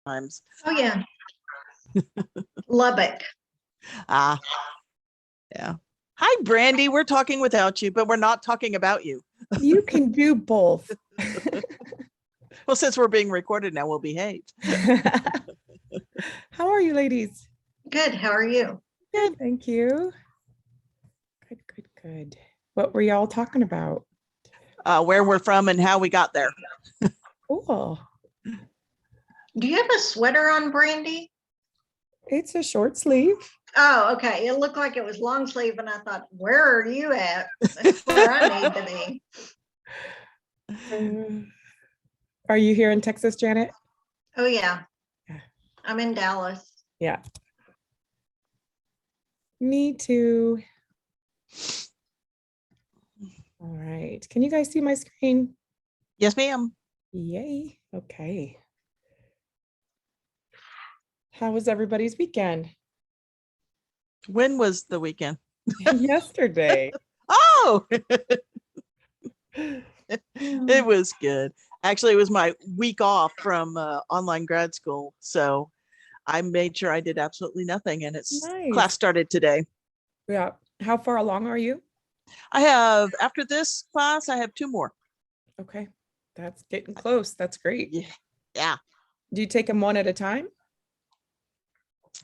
times. Oh, yeah. Lubbock. Ah, yeah. Hi, Brandy. We're talking without you, but we're not talking about you. You can do both. Well, since we're being recorded now, we'll behave. How are you, ladies? Good. How are you? Good, thank you. Good. What were y'all talking about? Where we're from and how we got there. Cool. Do you have a sweater on, Brandy? It's a short sleeve. Oh, okay. It looked like it was long sleeve, and I thought, where are you at? That's where I need to be. Are you here in Texas, Janet? Oh, yeah. Yeah. I'm in Dallas. Yeah. Me too. All right. Can you guys see my screen? Yes, ma'am. Yay. Okay. How was everybody's weekend? When was the weekend? Yesterday. Oh, it was good. Actually, it was my week off from online grad school. So I made sure I did absolutely nothing. And it's Nice. class started today. Yeah. How far along are you? I have, after this class, I have 2 more. Okay. That's getting close. That's great. Yeah. Do you take them one at a time?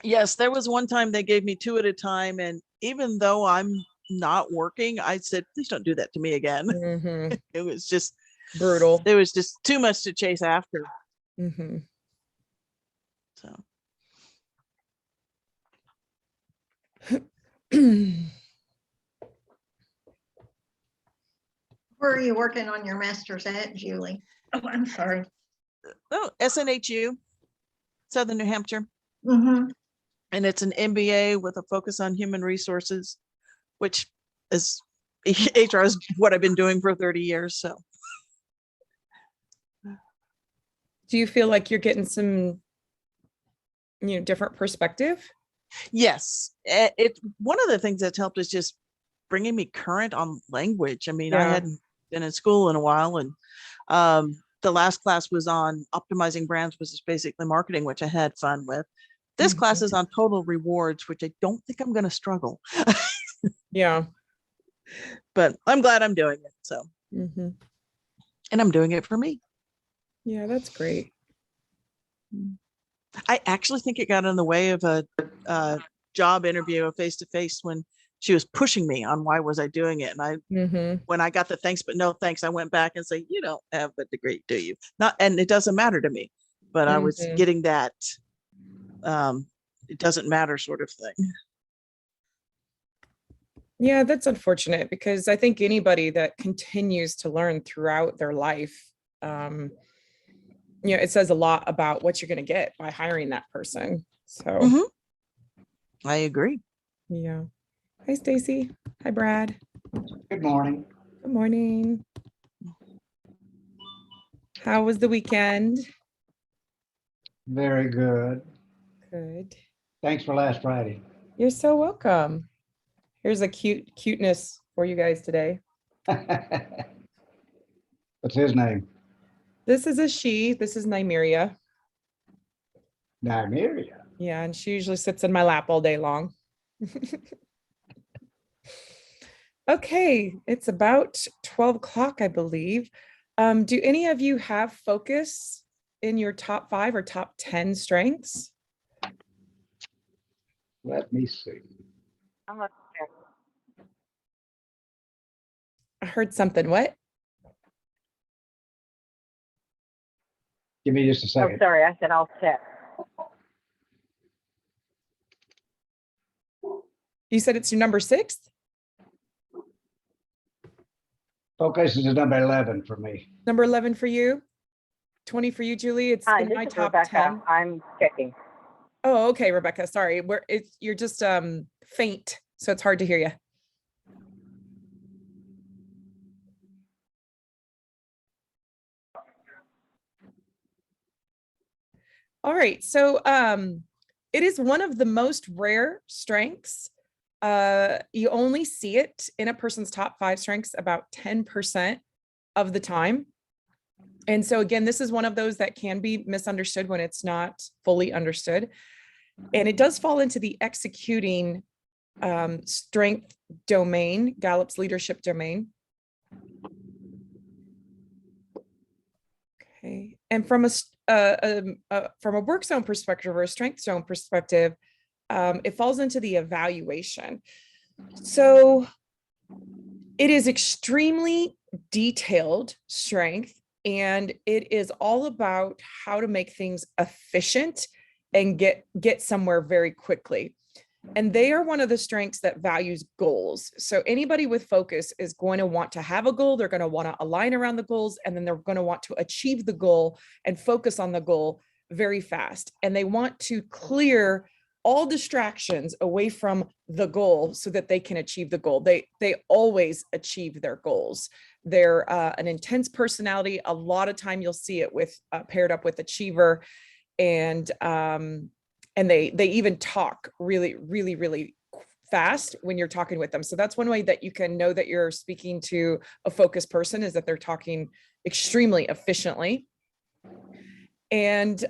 Yes, there was one time they gave me 2 at a time. And even though I'm not working, I said, please don't do that to me again. Mm-hmm. It was just Brutal. There was just too much to chase after. Mm-hmm. So Where are you working on your master's at, Julie? Oh, I'm sorry. SNHU, Southern New Hampshire. Mm-hmm. And it's an MBA with a focus on human resources, which is HR is what I've been doing for 30 years. So Do you feel like you're getting some, different perspective? yes, it's one of the things that's helped is just bringing me current on language. I mean, I Yeah. hadn't been in school in a while, and the last class was on optimizing brands, which is basically marketing, which I had fun with. This class is on total rewards, which I don't think I'm going to struggle. Yeah. But I'm glad I'm doing it. So, Mm-hmm. and I'm doing it for me. Yeah, that's great. I actually think it got in the way of a job interview, a face-to-face, when she was pushing me on why was I doing it. And when I got the thanks, but no thanks, I went back and say, you don't have a degree, do you? Not, and it doesn't matter to me, but I was getting that it doesn't matter sort of thing. Yeah, that's unfortunate because I think anybody that continues to learn throughout their life, it says a lot about what you're going to get by hiring that person. So I agree. Yeah. Hi, Stacy. Hi, Brad. Good morning. Good morning. How was the weekend? Very good. Good. Thanks for last Friday. You're so welcome. Here's a cuteness for you guys today. What's his name? This is a she. This is Nymeria. Nymeria. Yeah, and she usually sits in my lap all day long. Okay, it's about 12 o'clock, I believe. Do any of you have focus in your top 5 or top 10 strengths? Let me see. I heard something. What? Give me just a second. Oh, sorry, I said I'll check. You said it's your number 6? Focus is number 11 for me. Number 11 for you? 20 for you, Julie? It's Hi, in this my is top Rebecca. 10. I'm checking. Oh, okay, Rebecca. Sorry. You're just faint, so it's hard to hear you. All right. So it is one of the most rare strengths. You only see it in a person's top 5 strengths about 10% of the time. And so again, this is one of those that can be misunderstood when it's not fully understood. And it does fall into the executing strength domain, Gallup's leadership domain. Okay, and from a work zone perspective or a strength zone perspective, it falls into the evaluation. So it is extremely detailed strength, and it is all about how to make things efficient and get somewhere very quickly. And they are one of the strengths that values goals. So anybody with focus is going to want to have a goal. They're going to want to align around the goals, and then they're going to want to achieve the goal and focus on the goal very fast. And they want to clear all distractions away from the goal so that they can achieve the goal. They always achieve their goals. They're an intense personality. A lot of time you'll see it with paired up with achiever, and they even talk really, really, really fast when you're talking with them. So that's one way that you can know that you're speaking to a focused person, is that they're talking extremely efficiently. And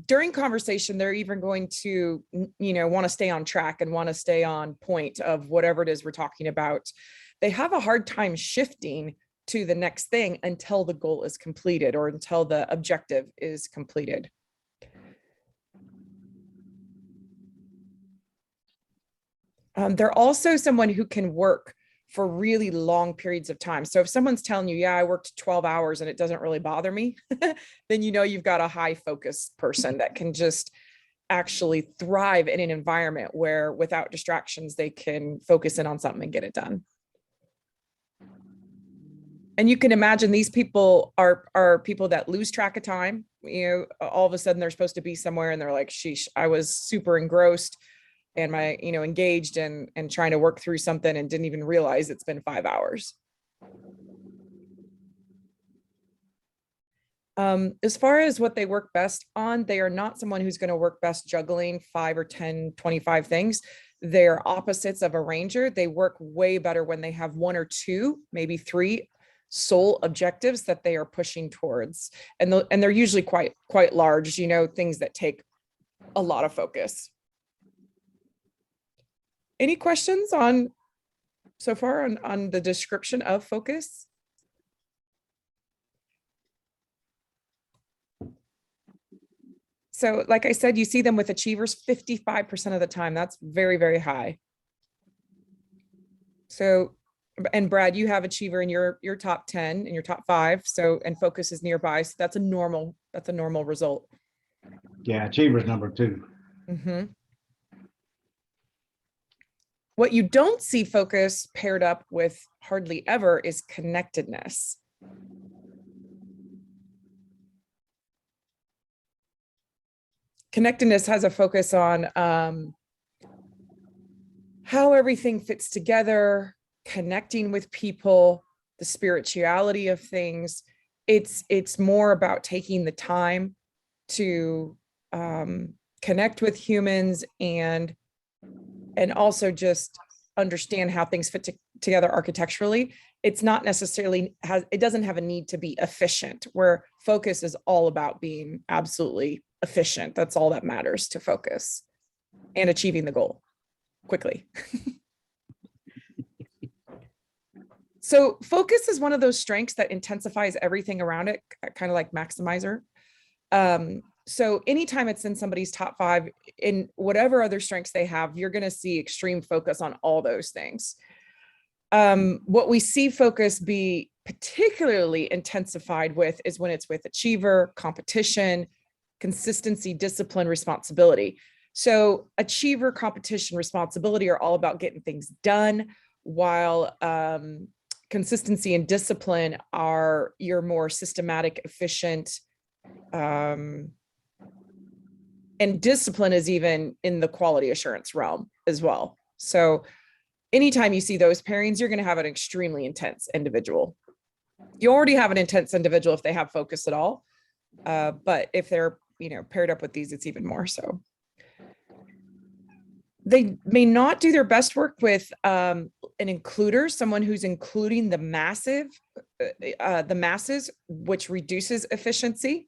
during conversation, they're even going to, want to stay on track and want to stay on point of whatever it is we're talking about. They have a hard time shifting to the next thing until the goal is completed or until the objective is completed. They're also someone who can work for really long periods of time. So if someone's telling you, yeah, I worked 12 hours and it doesn't really bother me, then you've got a high focus person that can just actually thrive in an environment where without distractions, they can focus in on something and get it done. And you can imagine these people are people that lose track of time. All of a sudden they're supposed to be somewhere and they're like, sheesh, I was super engrossed and engaged and trying to work through something and didn't even realize it's been 5 hours. As far as what they work best on, they are not someone who's going to work best juggling 5 or 10, 25 things. They're opposites of a ranger. They work way better when they have 1 or 2, maybe 3 sole objectives that they are pushing towards. And they're usually quite large, things that take a lot of focus. Any questions so far on the description of focus? So like I said, you see them with achievers 55% of the time. That's very, very high. So, and Brad, you have achiever in your top 10 and your top 5. So, and focus is nearby. So that's a normal result. Yeah, achiever's number 2. Mm-hmm. What you don't see focus paired up with hardly ever is connectedness. Connectedness has a focus on how everything fits together, connecting with people, the spirituality of things. It's more about taking the time to connect with humans and also just understand how things fit together architecturally. It's not necessarily it doesn't have a need to be efficient, where focus is all about being absolutely efficient. That's all that matters to focus, and achieving the goal quickly. So focus is one of those strengths that intensifies everything around it, kind of like maximizer. So anytime it's in somebody's top 5, in whatever other strengths they have, you're going to see extreme focus on all those things. What we see focus be particularly intensified with is when it's with achiever, competition, consistency, discipline, responsibility. So achiever, competition, responsibility are all about getting things done, while consistency and discipline are your more systematic, efficient, and discipline is even in the quality assurance realm as well. So anytime you see those pairings, you're going to have an extremely intense individual. You already have an intense individual if they have focus at all. But if they're, paired up with these, it's even more so. They may not do their best work with an includer, someone who's including the massive the masses, which reduces efficiency.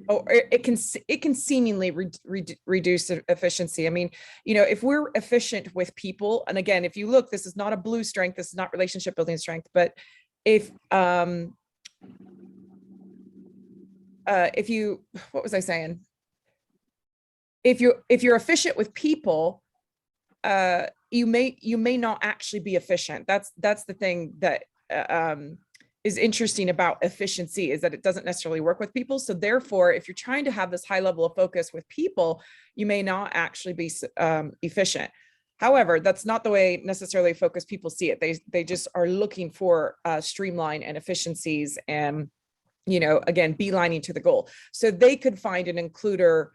Or it can seemingly reduce efficiency. I mean, if we're efficient with people, and again, if you look, this is not a blue strength, this is not relationship building strength, but if you, what was I saying? If you're efficient with people, you may not actually be efficient. That's the thing that is interesting about efficiency, is that it doesn't necessarily work with people. So therefore, if you're trying to have this high level of focus with people, you may not actually be efficient. However, that's not the way necessarily focused people see it. They just are looking for streamline and efficiencies, and again, beelining to the goal. So they could find an includer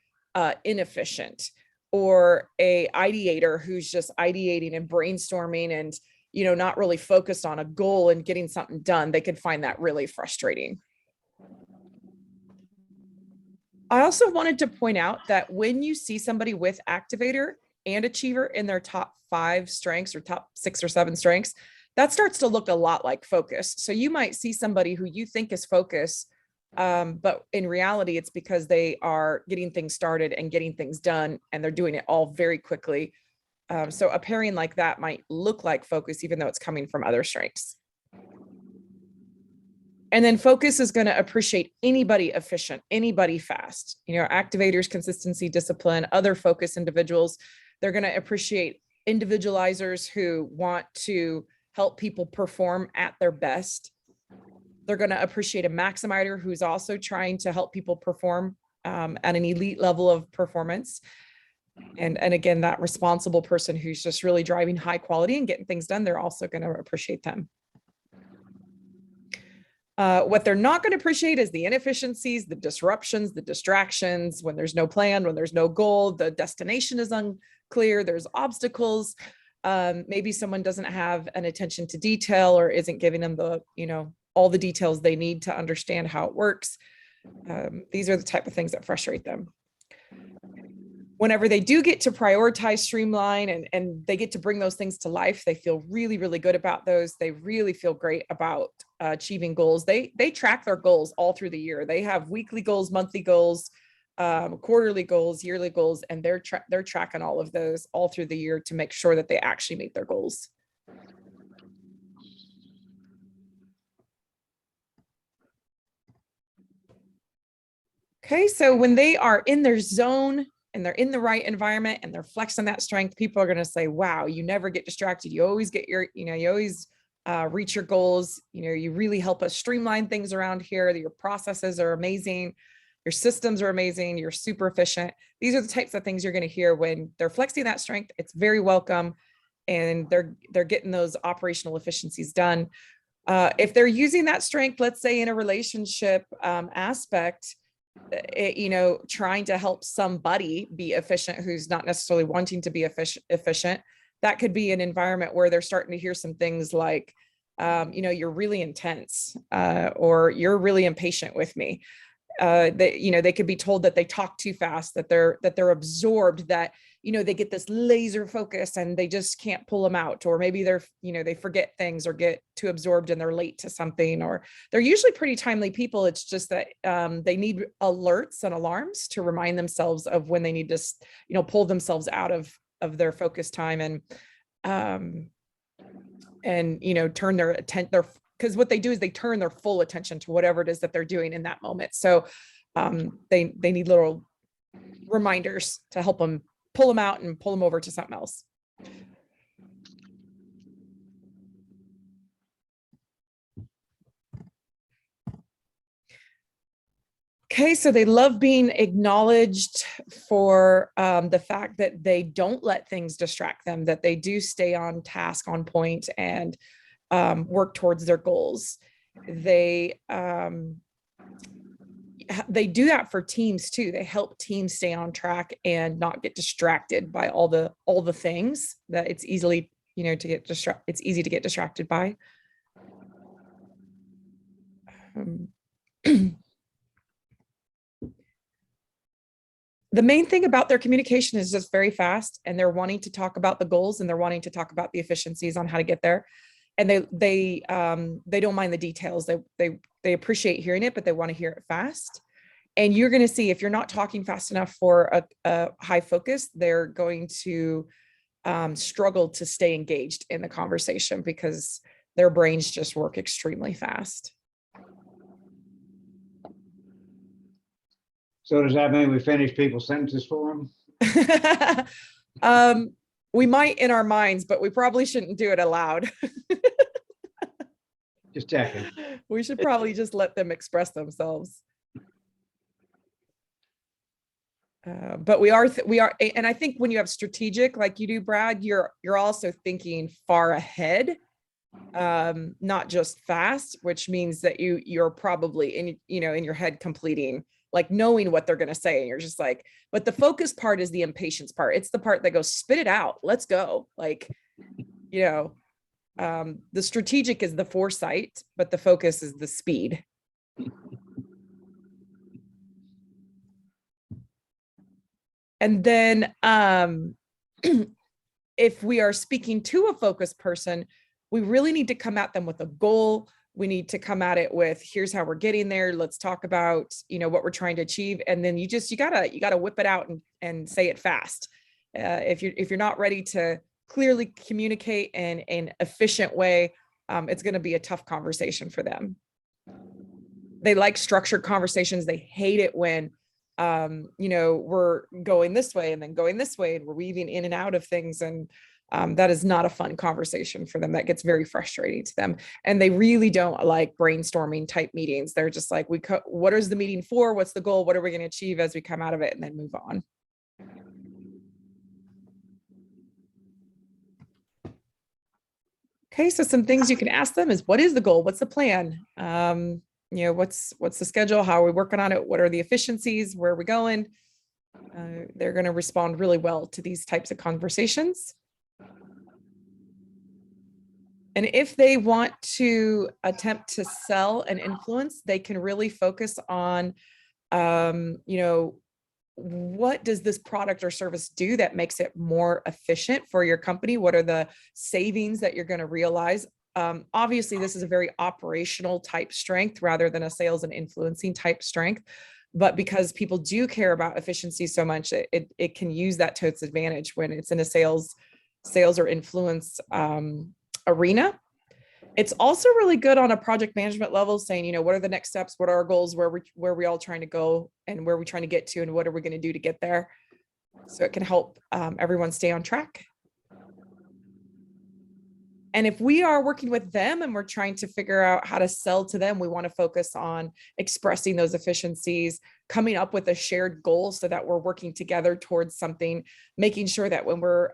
inefficient, or a ideator who's just ideating and brainstorming and not really focused on a goal and getting something done. They could find that really frustrating. I also wanted to point out that when you see somebody with activator and achiever in their top 5 strengths, or top 6 or 7 strengths, that starts to look a lot like focus. So you might see somebody who you think is focus, but in reality, it's because they are getting things started and getting things done, and they're doing it all very quickly. So a pairing like that might look like focus, even though it's coming from other strengths. And then focus is going to appreciate anybody efficient, anybody fast. Activators, consistency, discipline, other focus individuals. They're going to appreciate individualizers who want to help people perform at their best. They're going to appreciate a maximizer who's also trying to help people perform at an elite level of performance. And again, that responsible person who's just really driving high quality and getting things done, they're also going to appreciate them. What they're not going to appreciate is the inefficiencies, the disruptions, the distractions, when there's no plan, when there's no goal, the destination is unclear, there's obstacles. Maybe someone doesn't have an attention to detail, or isn't giving them the, all the details they need to understand how it works. These are the type of things that frustrate them. Whenever they do get to prioritize, streamline, and they get to bring those things to life, they feel really, really good about those. They really feel great about achieving goals. They track their goals all through the year. They have weekly goals, monthly goals, quarterly goals, yearly goals, and they're tracking all of those all through the year to make sure that they actually meet their goals. Okay, so when they are in their zone and they're in the right environment and they're flexing that strength, people are going to say, wow, you never get distracted. You always get your, you always reach your goals. You really help us streamline things around here. Your processes are amazing. Your systems are amazing. You're super efficient. These are the types of things you're going to hear when they're flexing that strength. It's very welcome. And they're getting those operational efficiencies done. If they're using that strength, let's say in a relationship aspect, trying to help somebody be efficient who's not necessarily wanting to be efficient, that could be an environment where they're starting to hear some things like, you're really intense, or you're really impatient with me. They could be told that they talk too fast, that they're absorbed, that, they get this laser focus and they just can't pull them out. Or maybe they forget things or get too absorbed and they're late to something, or they're usually pretty timely people. It's just that they need alerts and alarms to remind themselves of when they need to, pull themselves out of their focus time and turn their attention, because what they do is they turn their full attention to whatever it is that they're doing in that moment. So they need little reminders to help them pull them out and pull them over to something else. Okay, so they love being acknowledged for the fact that they don't let things distract them, that they do stay on task, on point, and work towards their goals. They do that for teams too. They help teams stay on track and not get distracted by all the things that it's easily, it's easy to get distracted by. The main thing about their communication is just very fast, and they're wanting to talk about the goals and they're wanting to talk about the efficiencies on how to get there. and they don't mind the details. They appreciate hearing it, but they want to hear it fast. And you're going to see if you're not talking fast enough for a high focus, they're going to struggle to stay engaged in the conversation because their brains just work extremely fast. So does that mean we finish people's sentences for them? We might in our minds, but we probably shouldn't do it aloud. Just checking. We should probably just let them express themselves. But we are, and I think when you have strategic, like you do, Brad, you're also thinking far ahead, not just fast, which means that you're probably in your head completing, like knowing what they're going to say. And you're just like, but the focus part is the impatience part. It's the part that goes, spit it out. Let's go. Like, the strategic is the foresight, but the focus is the speed. And then if we are speaking to a focused person, we really need to come at them with a goal. We need to come at it with, here's how we're getting there. Let's talk about, what we're trying to achieve. And then you gotta whip it out and say it fast. If you're not ready to clearly communicate in an efficient way, it's going to be a tough conversation for them. They like structured conversations. They hate it when we're going this way and then going this way, and we're weaving in and out of things. And that is not a fun conversation for them. That gets very frustrating to them. And they really don't like brainstorming type meetings. They're just like, what is the meeting for? What's the goal? What are we going to achieve as we come out of it? And then move on. Okay, so some things you can ask them is, what is the goal? What's the plan? What's the schedule? How are we working on it? What are the efficiencies? Where are we going? They're going to respond really well to these types of conversations. And if they want to attempt to sell and influence, they can really focus on, what does this product or service do that makes it more efficient for your company? What are the savings that you're going to realize? Obviously, this is a very operational type strength rather than a sales and influencing type strength. But because people do care about efficiency so much, it can use that to its advantage when it's in a sales or influence arena. It's also really good on a project management level, saying, what are the next steps? What are our goals? Where are we all trying to go, and where are we trying to get to, and what are we going to do to get there? So it can help everyone stay on track. And if we are working with them and we're trying to figure out how to sell to them, we want to focus on expressing those efficiencies, coming up with a shared goal so that we're working together towards something, making sure that when we're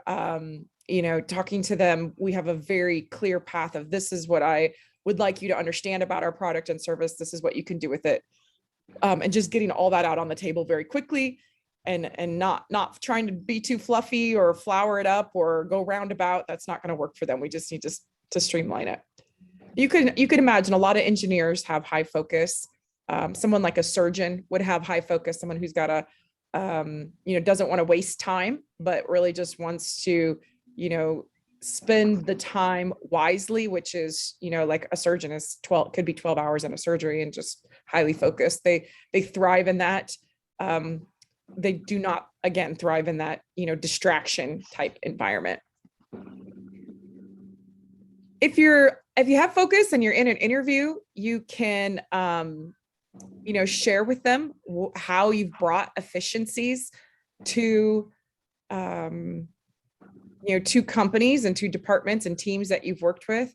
talking to them, we have a very clear path of, this is what I would like you to understand about our product and service. This is what you can do with it. And just getting all that out on the table very quickly, and not trying to be too fluffy or flower it up or go roundabout. That's not going to work for them. We just need to streamline it. You could imagine a lot of engineers have high focus. Someone like a surgeon would have high focus, someone who's got doesn't want to waste time, but really just wants to, spend the time wisely, which is, like a surgeon is could be 12 hours in a surgery and just highly focused. They thrive in that. They do not, again, thrive in that, distraction type environment. If you have focus and you're in an interview, you can, share with them how you've brought efficiencies to, to companies and to departments and teams that you've worked with.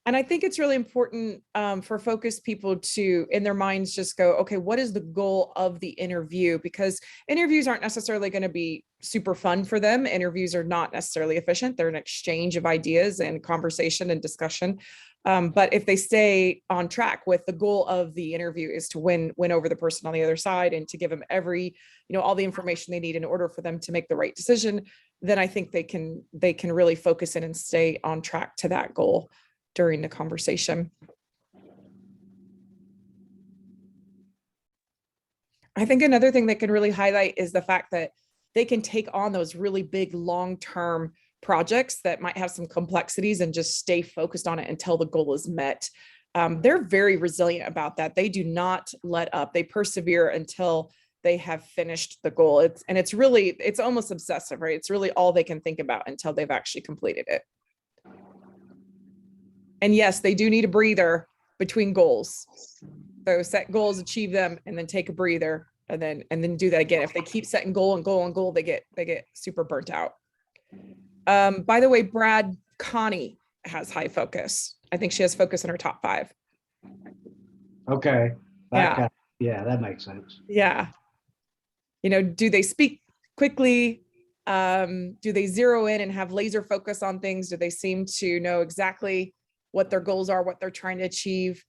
And I think it's really important for focused people to, in their minds, just go, okay, what is the goal of the interview? Because interviews aren't necessarily going to be super fun for them. Interviews are not necessarily efficient. They're an exchange of ideas and conversation and discussion. But if they stay on track with the goal of the interview is to win over the person on the other side and to give them all the information they need in order for them to make the right decision, then I think they can really focus in and stay on track to that goal during the conversation. I think another thing that can really highlight is the fact that they can take on those really big long-term projects that might have some complexities and just stay focused on it until the goal is met. They're very resilient about that. They do not let up. They persevere until they have finished the goal. It's almost obsessive, right? It's really all they can think about until they've actually completed it. And yes, they do need a breather between goals. So set goals, achieve them, and then take a breather, and then do that again. If they keep setting goal and goal and goal, they get super burnt out. By the way, Connie has high focus. I think she has focus in her top 5. Okay. Yeah. That makes sense. Yeah. Do they speak quickly? Do they zero in and have laser focus on things? Do they seem to know exactly what their goals are, what they're trying to achieve?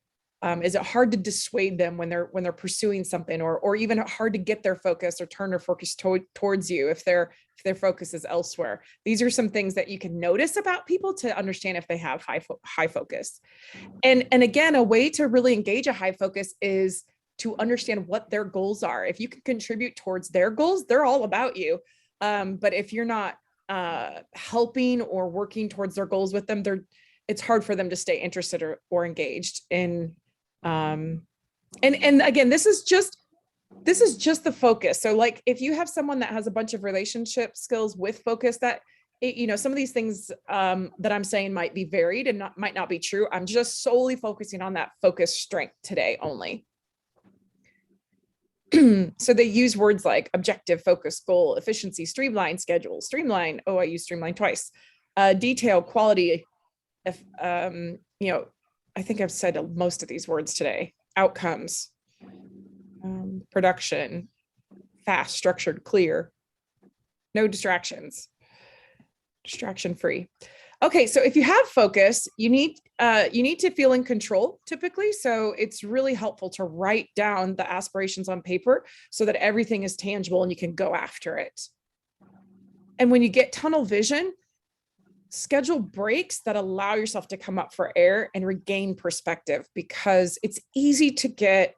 Is it hard to dissuade them when they're pursuing something, or even hard to get their focus or turn their focus towards you if their focus is elsewhere? These are some things that you can notice about people to understand if they have high focus. And again, a way to really engage a high focus is to understand what their goals are. If you can contribute towards their goals, they're all about you. But if you're not helping or working towards their goals with them, it's hard for them to stay interested or engaged in. And again, this is just the focus. So like, if you have someone that has a bunch of relationship skills with focus, that some of these things that I'm saying might be varied and might not be true. I'm just solely focusing on that focus strength today only. So they use words like objective, focus, goal, efficiency, streamline, schedule, streamline. Oh, I used streamline twice. Detail, quality. I think I've said most of these words today. Outcomes, production, fast, structured, clear, no distractions, distraction free. Okay, so if you have focus, you need to feel in control typically. So it's really helpful to write down the aspirations on paper so that everything is tangible and you can go after it. And when you get tunnel vision, schedule breaks that allow yourself to come up for air and regain perspective, because it's easy to get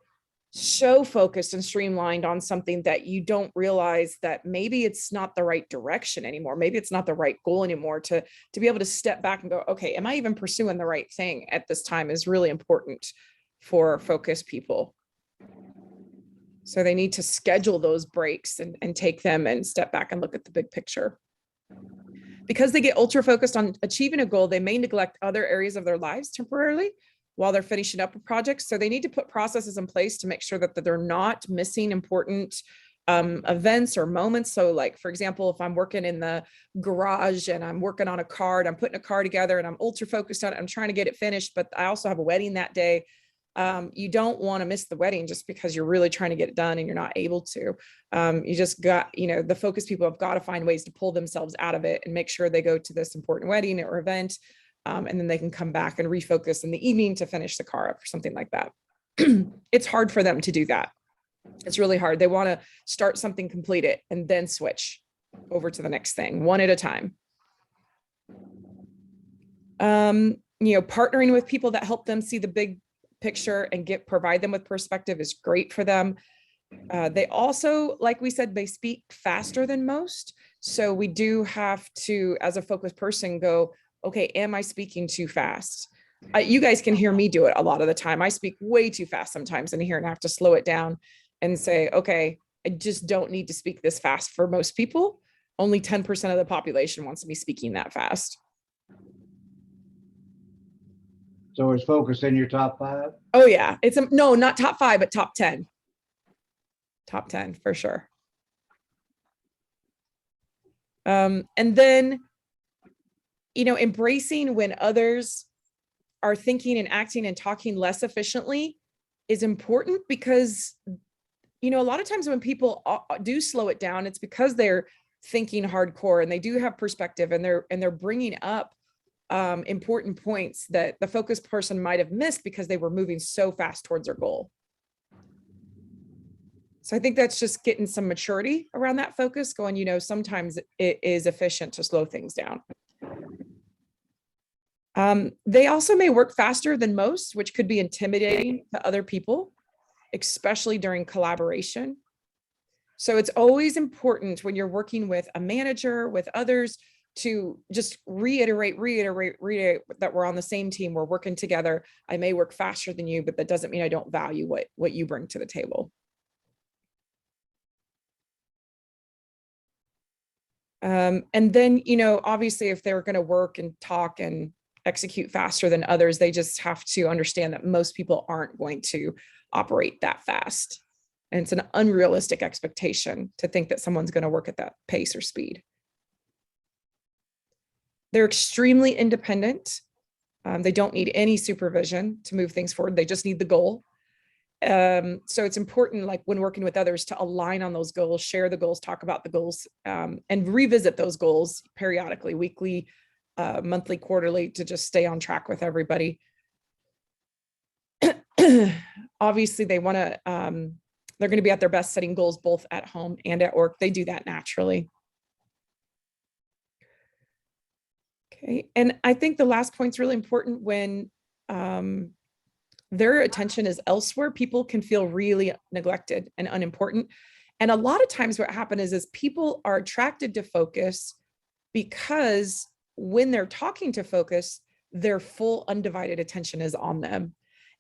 so focused and streamlined on something that you don't realize that maybe it's not the right direction anymore. Maybe it's not the right goal anymore. To be able to step back and go, okay, am I even pursuing the right thing at this time, is really important for focused people. So they need to schedule those breaks and take them and step back and look at the big picture. Because they get ultra focused on achieving a goal, they may neglect other areas of their lives temporarily while they're finishing up a project. So they need to put processes in place to make sure that they're not missing important events or moments. So like, for example, if I'm working in the garage and I'm working on a card, I'm putting a car together and I'm ultra focused on it, I'm trying to get it finished, but I also have a wedding that day. You don't want to miss the wedding just because you're really trying to get it done and you're not able to. You just got, the focus people have got to find ways to pull themselves out of it and make sure they go to this important wedding or event. And then they can come back and refocus in the evening to finish the car up or something like that. It's hard for them to do that. It's really hard. They want to start something, complete it, and then switch over to the next thing, one at a time. Partnering with people that help them see the big picture and provide them with perspective is great for them. They also, like we said, they speak faster than most. So we do have to, as a focused person, go, okay, am I speaking too fast? You guys can hear me do it a lot of the time. I speak way too fast sometimes in here, and I have to slow it down and say, okay, I just don't need to speak this fast for most people. Only 10% of the population wants me speaking that fast. So it's focused in your top 5? Oh yeah, no, not top 5, but top 10. Top 10 for sure. And then, embracing when others are thinking and acting and talking less efficiently is important, because, a lot of times when people do slow it down, it's because they're thinking hardcore and they do have perspective, and they're bringing up important points that the focused person might have missed because they were moving so fast towards their goal. So I think that's just getting some maturity around that focus, going, sometimes it is efficient to slow things down. They also may work faster than most, which could be intimidating to other people, especially during collaboration. So it's always important when you're working with a manager, with others, to just reiterate that we're on the same team, we're working together. I may work faster than you, but that doesn't mean I don't value what you bring to the table. And then, obviously if they're going to work and talk and execute faster than others, they just have to understand that most people aren't going to operate that fast. And it's an unrealistic expectation to think that someone's going to work at that pace or speed. They're extremely independent. They don't need any supervision to move things forward. They just need the goal. So it's important, like when working with others, to align on those goals, share the goals, talk about the goals, and revisit those goals periodically, weekly, monthly, quarterly, to just stay on track with everybody. Obviously, they want to, they're going to be at their best setting goals both at home and at work. They do that naturally. Okay, and I think the last point's really important. When their attention is elsewhere, people can feel really neglected and unimportant. And a lot of times what happens is people are attracted to focus because when they're talking to focus, their full undivided attention is on them.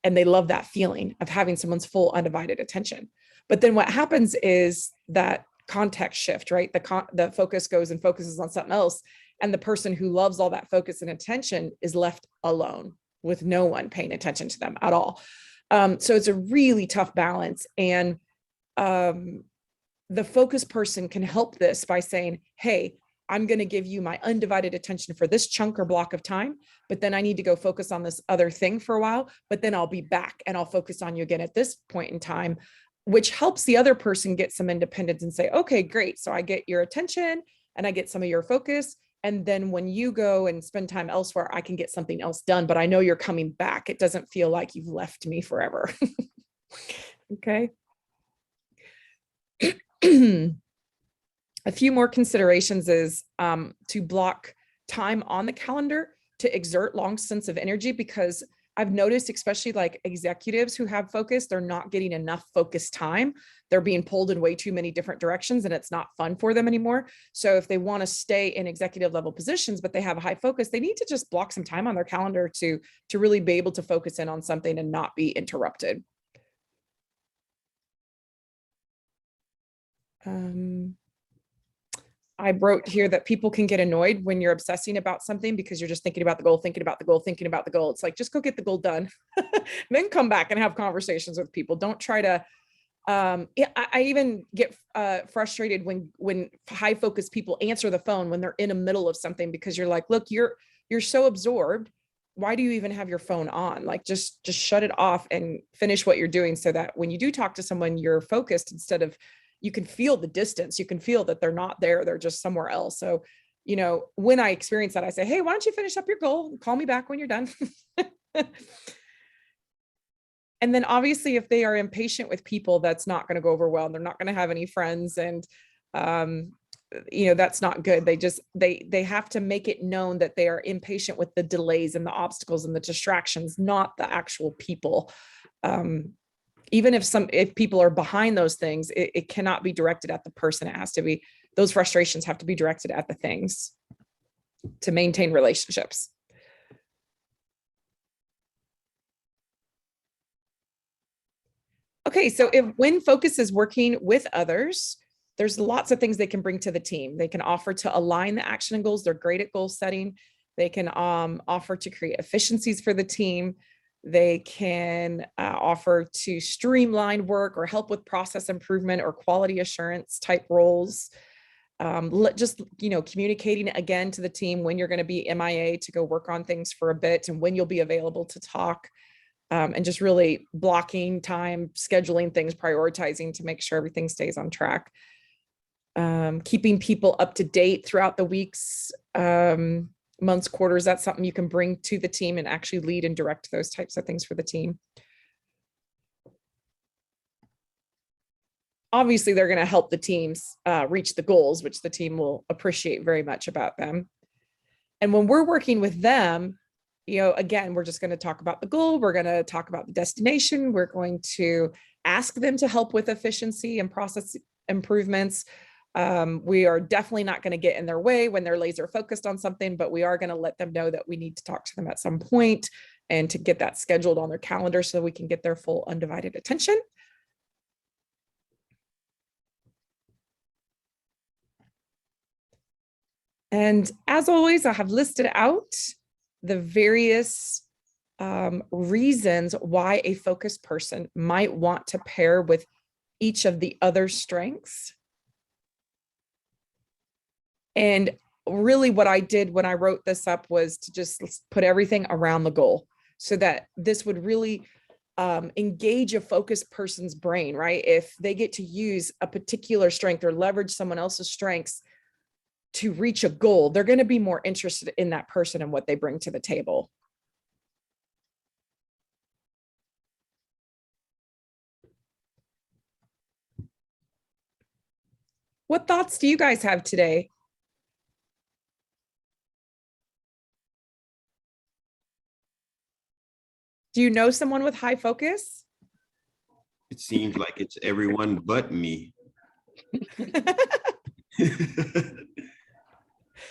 And they love that feeling of having someone's full undivided attention. But then what happens is that context shift, right? The focus goes and focuses on something else. And the person who loves all that focus and attention is left alone with no one paying attention to them at all. So it's a really tough balance. And the focus person can help this by saying, hey, I'm going to give you my undivided attention for this chunk or block of time, but then I need to go focus on this other thing for a while, but then I'll be back and I'll focus on you again at this point in time, which helps the other person get some independence and say, okay, great. So I get your attention and I get some of your focus. And then when you go and spend time elsewhere, I can get something else done, but I know you're coming back. It doesn't feel like you've left me forever. Okay. A few more considerations is to block time on the calendar to exert long stints of energy, because I've noticed, especially like executives who have focus, they're not getting enough focus time. They're being pulled in way too many different directions and it's not fun for them anymore. So if they want to stay in executive level positions, but they have a high focus, they need to just block some time on their calendar to really be able to focus in on something and not be interrupted. I wrote here that people can get annoyed when you're obsessing about something because you're just thinking about the goal, thinking about the goal, thinking about the goal. It's like, just go get the goal done, then come back and have conversations with people. Don't try to, I even get frustrated when high focus people answer the phone when they're in the middle of something, because you're like, look, you're so absorbed. Why do you even have your phone on? Like, just shut it off and finish what you're doing, so that when you do talk to someone, you're focused, instead of, you can feel the distance. You can feel that they're not there. They're just somewhere else. So, when I experience that, I say, hey, why don't you finish up your goal? Call me back when you're done. And then obviously, if they are impatient with people, that's not going to go over well. They're not going to have any friends. And, that's not good. They have to make it known that they are impatient with the delays and the obstacles and the distractions, not the actual people. Even if people are behind those things, it cannot be directed at the person. It has to be, those frustrations have to be directed at the things to maintain relationships. Okay, so when focus is working with others, there's lots of things they can bring to the team. They can offer to align the action and goals. They're great at goal setting. They can offer to create efficiencies for the team. They can offer to streamline work or help with process improvement or quality assurance type roles. Just, communicating again to the team when you're going to be MIA to go work on things for a bit and when you'll be available to talk, and just really blocking time, scheduling things, prioritizing to make sure everything stays on track. Keeping people up to date throughout the weeks, months, quarters, that's something you can bring to the team and actually lead and direct those types of things for the team. Obviously, they're going to help the teams reach the goals, which the team will appreciate very much about them. And when we're working with them, again, we're just going to talk about the goal. We're going to talk about the destination. We're going to ask them to help with efficiency and process improvements. We are definitely not going to get in their way when they're laser focused on something, but we are going to let them know that we need to talk to them at some point and to get that scheduled on their calendar so we can get their full undivided attention. And as always, I have listed out the various reasons why a focused person might want to pair with each of the other strengths. And really what I did when I wrote this up was to just put everything around the goal so that this would really engage a focused person's brain, right? If they get to use a particular strength or leverage someone else's strengths to reach a goal, they're going to be more interested in that person and what they bring to the table. What thoughts do you guys have today? Do you know someone with high focus? It seems like it's everyone but me.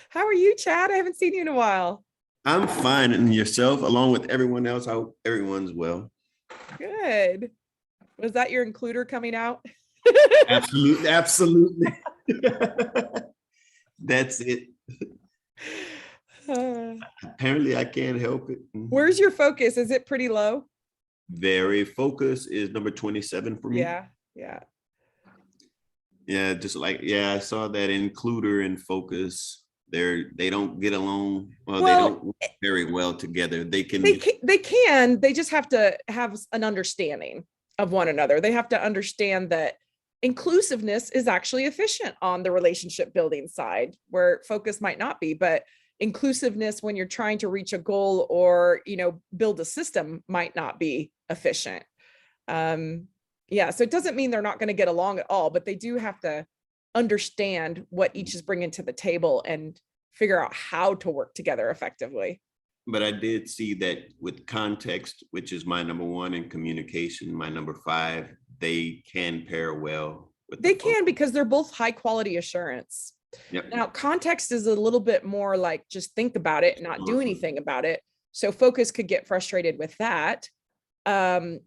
How are you, Chad? I haven't seen you in a while. I'm fine, and yourself, along with everyone else. I hope everyone's well. Good. Was that your includer coming out? Absolutely, absolutely. That's it. Apparently, I can't help it. Where's your focus? Is it pretty low? Very focus is number 27 for me. Yeah. Just like, I saw that includer and focus. They don't get along. Well, they don't work very well together. They can. They just have to have an understanding of one another. They have to understand that inclusiveness is actually efficient on the relationship building side, where focus might not be, but inclusiveness when you're trying to reach a goal or, build a system might not be efficient. So it doesn't mean they're not going to get along at all, but they do have to understand what each is bringing to the table and figure out how to work together effectively. But I did see that with context, which is my number 1, and communication, my number 5, they can pair well. They can, because they're both high quality assurance. Yep. Now, context is a little bit more like just think about it, not do anything about it. So focus could get frustrated with that. And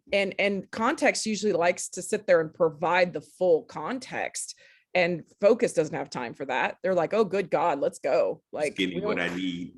context usually likes to sit there and provide the full context, and focus doesn't have time for that. They're like, oh, good God, let's go. Like, give me what I need.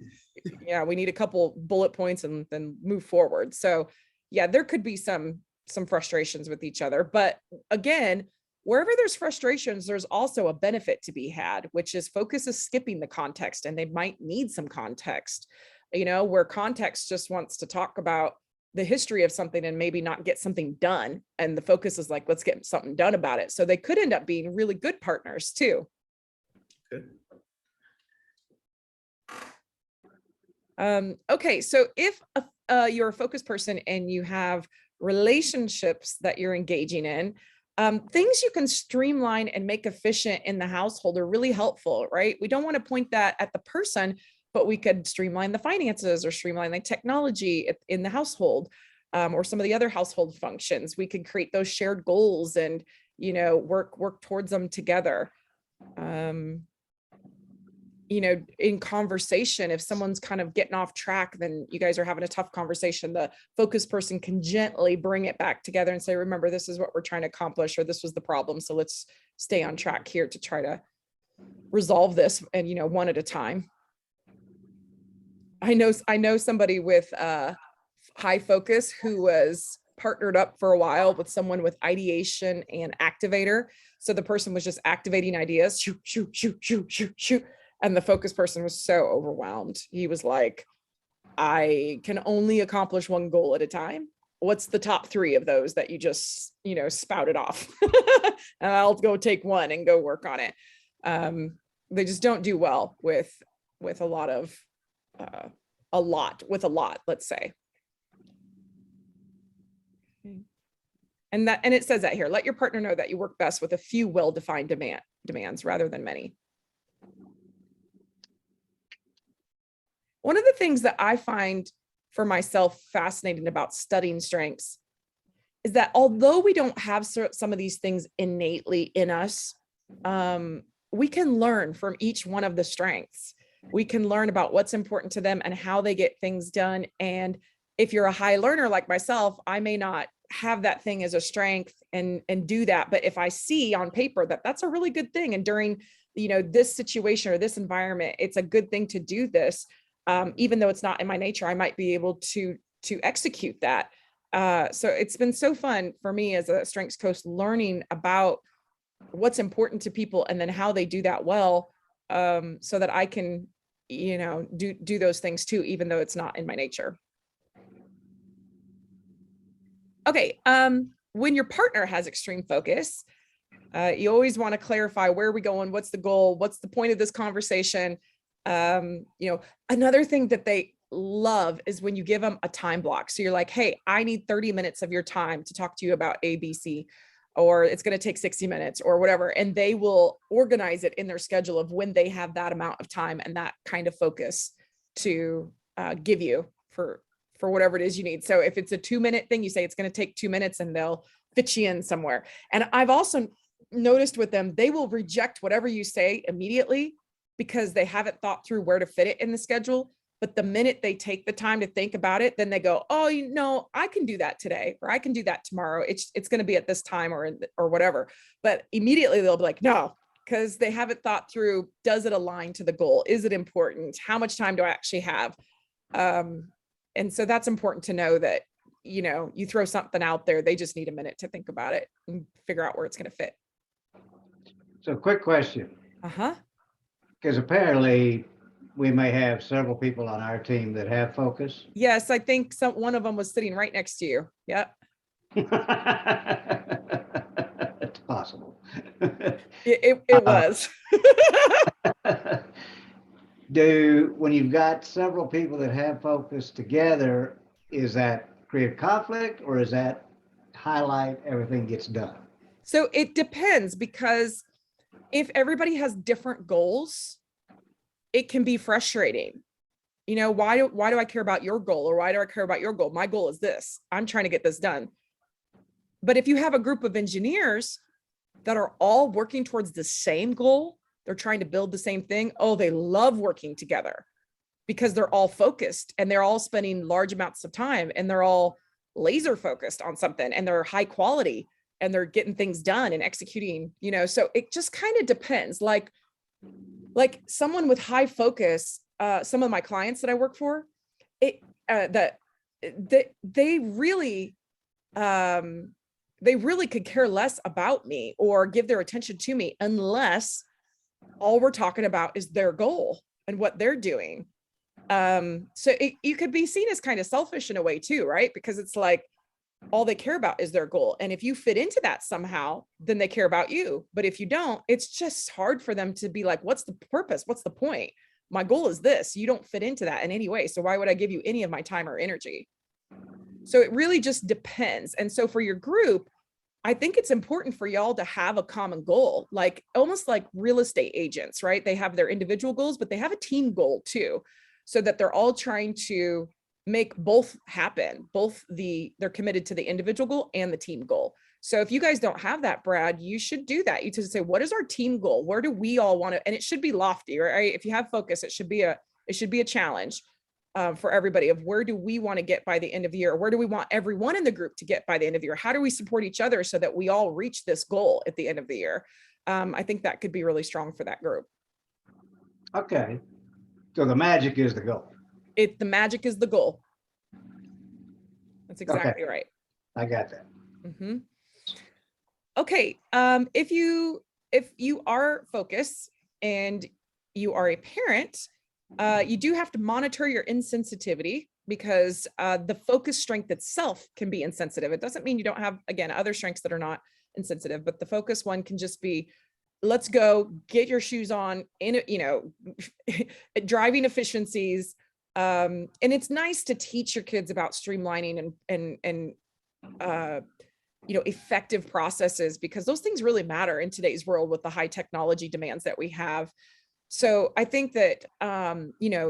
Yeah, we need a couple bullet points and then move forward. So yeah, there could be some frustrations with each other, but again, wherever there's frustrations, there's also a benefit to be had, which is focus is skipping the context, and they might need some context, where context just wants to talk about the history of something and maybe not get something done. And the focus is like, let's get something done about it. So they could end up being really good partners too. Good. Okay, so if you're a focused person and you have relationships that you're engaging in, things you can streamline and make efficient in the household are really helpful, right? We don't want to point that at the person, but we could streamline the finances or streamline the technology in the household, or some of the other household functions. We could create those shared goals and, work towards them together. In conversation, if someone's kind of getting off track, then you guys are having a tough conversation, the focused person can gently bring it back together and say, remember, this is what we're trying to accomplish, or this was the problem. So let's stay on track here to try to resolve this, and, one at a time. I know somebody with high focus who was partnered up for a while with someone with ideation and activator. So the person was just activating ideas, shoot, shoot, shoot, shoot, shoot, shoot. And the focus person was so overwhelmed. He was like, I can only accomplish one goal at a time. What's the top 3 of those that you just, spouted off? And I'll go take one and go work on it. They just don't do well with a lot, let's say. And it says that here, let your partner know that you work best with a few well-defined demands rather than many. One of the things that I find for myself fascinating about studying strengths is that although we don't have some of these things innately in us, we can learn from each one of the strengths. We can learn about what's important to them and how they get things done. And if you're a high learner like myself, I may not have that thing as a strength and do that. But if I see on paper that that's a really good thing, and during, you know, this situation or this environment, it's a good thing to do this, even though it's not in my nature, I might be able to execute that. So it's been so fun for me as a strengths coach, learning about what's important to people and then how they do that well, so that I can, you know, do those things too, even though it's not in my nature. Okay. When your partner has extreme focus, you always want to clarify, where are we going? What's the goal? What's the point of this conversation? You know, another thing that they love is when you give them a time block. So you're like, hey, I need 30 minutes of your time to talk to you about ABC, or it's going to take 60 minutes or whatever. And they will organize it in their schedule of when they have that amount of time and that kind of focus to give you for whatever it is you need. So if it's a 2-minute thing, you say it's going to take 2 minutes and they'll fit you in somewhere. And I've also noticed with them, they will reject whatever you say immediately because they haven't thought through where to fit it in the schedule. But the minute they take the time to think about it, then they go, oh, you know, I can do that today, or I can do that tomorrow. It's going to be at this time or whatever. But immediately they'll be like, no, because they haven't thought through, does it align to the goal? Is it important? How much time do I actually have? And so that's important to know, that, you know, you throw something out there, they just need a minute to think about it and figure out where it's going to fit. So quick question, Uh-huh. because apparently we may have several people on our team that have focus. Yes, I think one of them was sitting right next to you. Yep. It's possible. It was. When you've got several people that have focus together, is that create conflict, or is that highlight everything gets done? So it depends, because if everybody has different goals, it can be frustrating. You know, why do I care about your goal, or why do I care about your goal? My goal is this. I'm trying to get this done. But if you have a group of engineers that are all working towards the same goal, they're trying to build the same thing. Oh, they love working together because they're all focused and they're all spending large amounts of time and they're all laser focused on something and they're high quality and they're getting things done and executing, you know, so it just kind of depends. Like someone with high focus, some of my clients that I work for, they really could care less about me or give their attention to me unless all we're talking about is their goal and what they're doing. So you could be seen as kind of selfish in a way too, right? Because it's like all they care about is their goal. And if you fit into that somehow, then they care about you. But if you don't, it's just hard for them to be like, what's the purpose? What's the point? My goal is this. You don't fit into that in any way. So why would I give you any of my time or energy? So it really just depends. And so for your group, I think it's important for y'all to have a common goal, like almost like real estate agents, right? They have their individual goals, but they have a team goal too, so that they're all trying to make both happen. They're committed to the individual goal and the team goal. So if you guys don't have that, Brad, you should do that. You just say, what is our team goal? Where do we all want to, and it should be lofty, right? If you have focus, it should be a challenge for everybody of where do we want to get by the end of the year? Where do we want everyone in the group to get by the end of the year? How do we support each other so that we all reach this goal at the end of the year? I think that could be really strong for that group. Okay. So the magic is the goal. The magic is the goal. That's exactly right. I got that. Mm-hmm. Okay. If you are focused and you are a parent, you do have to monitor your insensitivity, because the focus strength itself can be insensitive. It doesn't mean you don't have, again, other strengths that are not insensitive, but the focus one can just be, let's go get your shoes on in, driving efficiencies. And it's nice to teach your kids about streamlining and effective processes, because those things really matter in today's world with the high technology demands that we have. So I think that,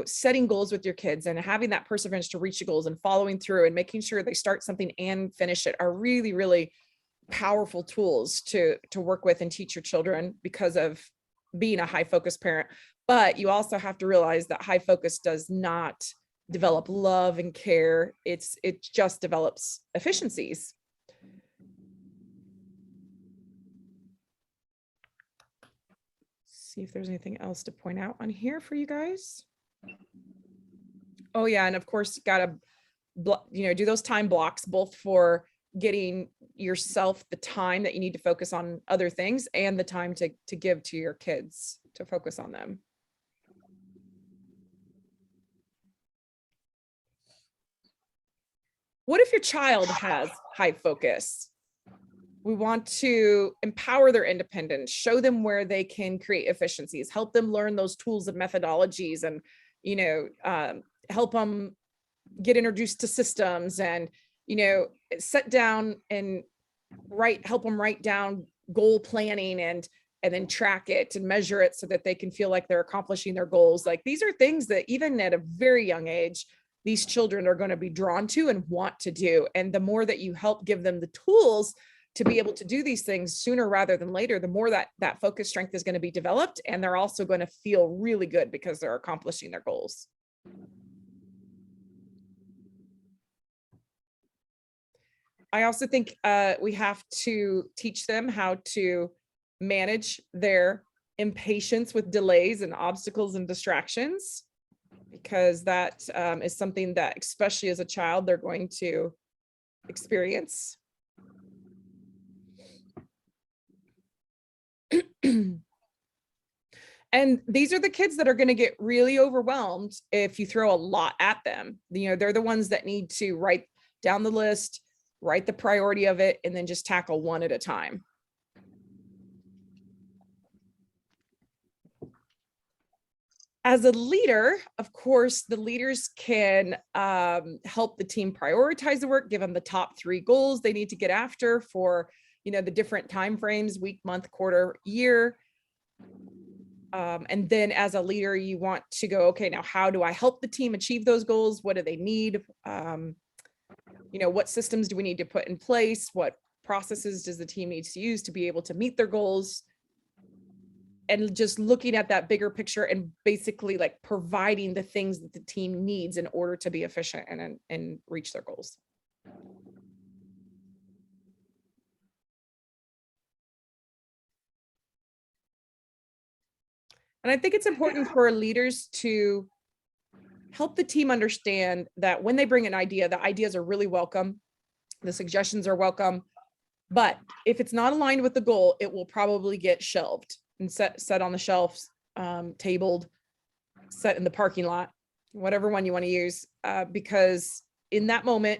setting goals with your kids and having that perseverance to reach the goals and following through and making sure they start something and finish it are really, really powerful tools to work with and teach your children because of being a high focus parent, but you also have to realize that high focus does not develop love and care. It just develops efficiencies. See if there's anything else to point out on here for you guys. Oh yeah, and of course you gotta, do those time blocks, both for getting yourself the time that you need to focus on other things and the time to give to your kids to focus on them. What if your child has high focus? We want to empower their independence, show them where they can create efficiencies, help them learn those tools and methodologies, and, help them get introduced to systems, and, set down and help them write down goal planning and then track it and measure it so that they can feel like they're accomplishing their goals. Like, these are things that even at a very young age, these children are going to be drawn to and want to do. And the more that you help give them the tools to be able to do these things sooner rather than later, the more that focus strength is going to be developed. And they're also going to feel really good because they're accomplishing their goals. I also think we have to teach them how to manage their impatience with delays and obstacles and distractions, because that is something that, especially as a child, they're going to experience. And these are the kids that are going to get really overwhelmed if you throw a lot at them. They're the ones that need to write down the list, write the priority of it, and then just tackle one at a time. As a leader, of course, the leaders can help the team prioritize the work, give them the top 3 goals they need to get after for, the different timeframes, week, month, quarter, year. And then as a leader, you want to go, okay, now how do I help the team achieve those goals? What do they need? What systems do we need to put in place? What processes does the team need to use to be able to meet their goals? And just looking at that bigger picture and basically like providing the things that the team needs in order to be efficient and reach their goals. And I think it's important for leaders to help the team understand that when they bring an idea, the ideas are really welcome. The suggestions are welcome. But if it's not aligned with the goal, it will probably get shelved and set on the shelves, tabled, set in the parking lot, whatever one you want to use, because in that moment,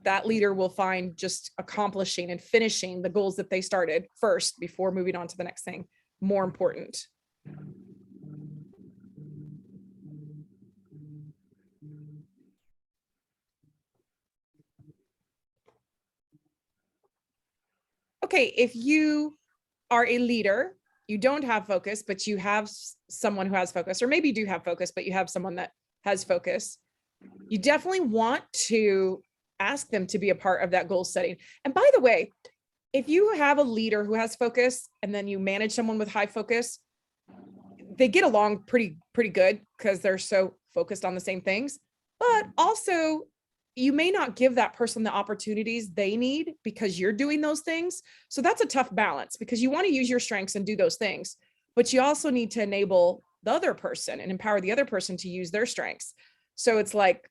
that leader will find just accomplishing and finishing the goals that they started first before moving on to the next thing more important. Okay, if you are a leader, you don't have focus, but you have someone who has focus, or maybe you do have focus, but you have someone that has focus, you definitely want to ask them to be a part of that goal setting. And by the way, if you have a leader who has focus and then you manage someone with high focus, they get along pretty good because they're so focused on the same things. But also, you may not give that person the opportunities they need because you're doing those things. So that's a tough balance, because you want to use your strengths and do those things, but you also need to enable the other person and empower the other person to use their strengths. So it's like,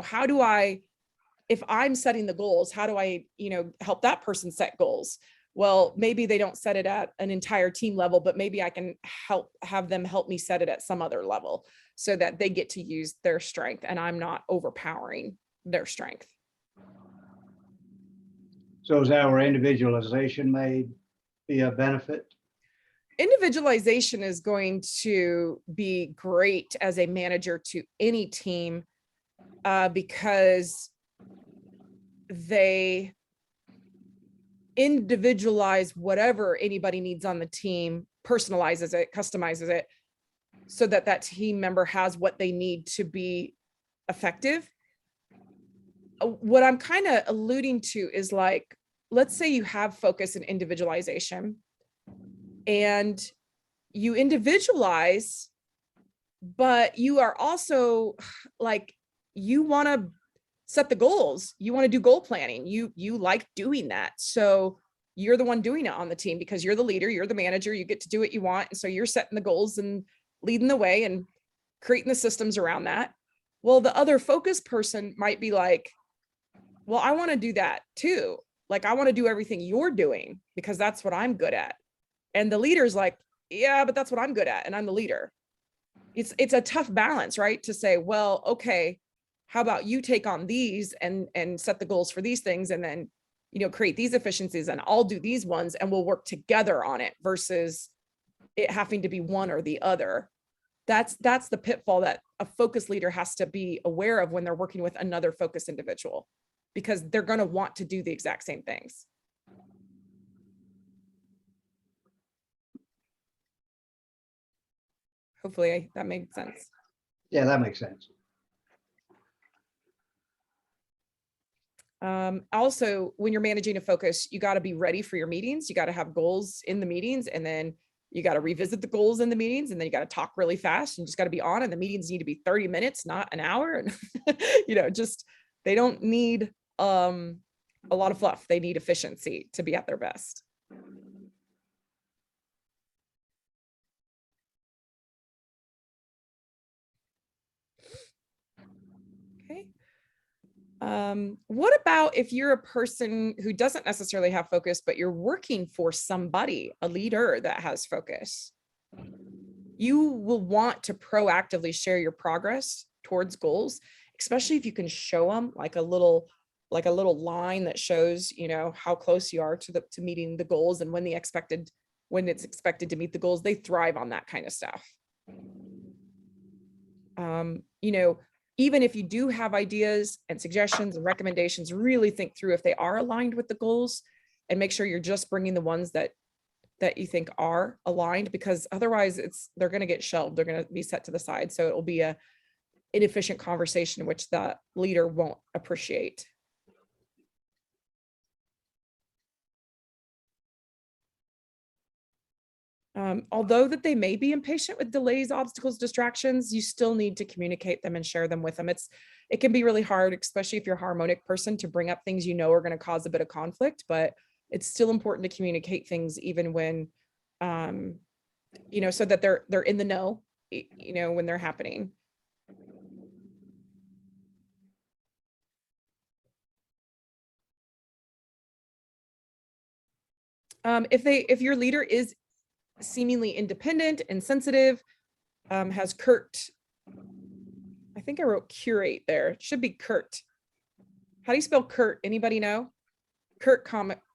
how do I, if I'm setting the goals, how do I, help that person set goals? Well, maybe they don't set it at an entire team level, but maybe I can have them help me set it at some other level so that they get to use their strength and I'm not overpowering their strength. So is that where individualization may be a benefit? Individualization is going to be great as a manager to any team because they individualize whatever anybody needs on the team, personalizes it, customizes it, so that that team member has what they need to be effective. What I'm kind of alluding to is, like, let's say you have focus and individualization, and you individualize, but you are also like, you want to set the goals. You want to do goal planning. You like doing that. So you're the one doing it on the team because you're the leader, you're the manager, you get to do what you want. And so you're setting the goals and leading the way and creating the systems around that. Well, the other focus person might be like, well, I want to do that too. Like, I want to do everything you're doing because that's what I'm good at. And the leader's like, yeah, but that's what I'm good at. And I'm the leader. It's a tough balance, right? To say, well, okay, how about you take on these and set the goals for these things, and then, you know, create these efficiencies, and I'll do these ones and we'll work together on it, versus it having to be one or the other. That's the pitfall that a focus leader has to be aware of when they're working with another focus individual, because they're going to want to do the exact same things. Hopefully that made sense. Yeah, that makes sense. Also, when you're managing a focus, you got to be ready for your meetings. You got to have goals in the meetings, and then you got to revisit the goals in the meetings, and then you got to talk really fast and just got to be on. And the meetings need to be 30 minutes, not an hour. And, you know, just, they don't need a lot of fluff. They need efficiency to be at their best. Okay. What about if you're a person who doesn't necessarily have focus, but you're working for somebody, a leader that has focus? You will want to proactively share your progress towards goals, especially if you can show them like a little line that shows, you know, how close you are to meeting the goals, and when it's expected to meet the goals. They thrive on that kind of stuff. You know, even if you do have ideas and suggestions and recommendations, really think through if they are aligned with the goals, and make sure you're just bringing the ones that you think are aligned, because otherwise they're going to get shelved. They're going to be set to the side. So it will be a inefficient conversation, which the leader won't appreciate. Although that they may be impatient with delays, obstacles, distractions, you still need to communicate them and share them with them. It can be really hard, especially if you're a harmonic person, to bring up things you know are going to cause a bit of conflict, but it's still important to communicate things even when, you know, so that they're in the know, you know, when they're happening. If your leader is seemingly independent and sensitive, has curt, I think I wrote curate there. It should be curt. How do you spell curt? Anybody know? Curt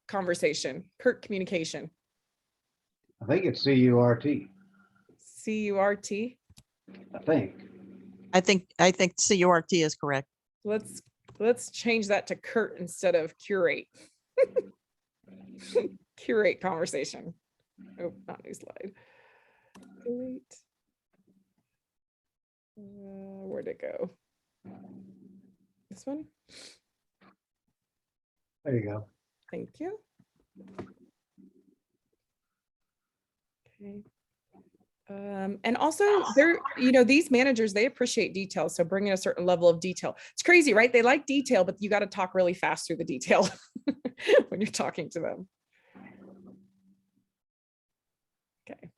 conversation, curt communication. I think it's C-U-R-T. C-U-R-T. I think. I think C-U-R-T is correct. Let's change that to curt instead of curate. Curate conversation. Oh, not new slide. Great. Where'd it go? This one? There you go. Thank you. Okay. And also they're, you know, these managers, they appreciate detail. So bringing a certain level of detail. It's crazy, right? They like detail, but you got to talk really fast through the detail when you're talking to them. Okay.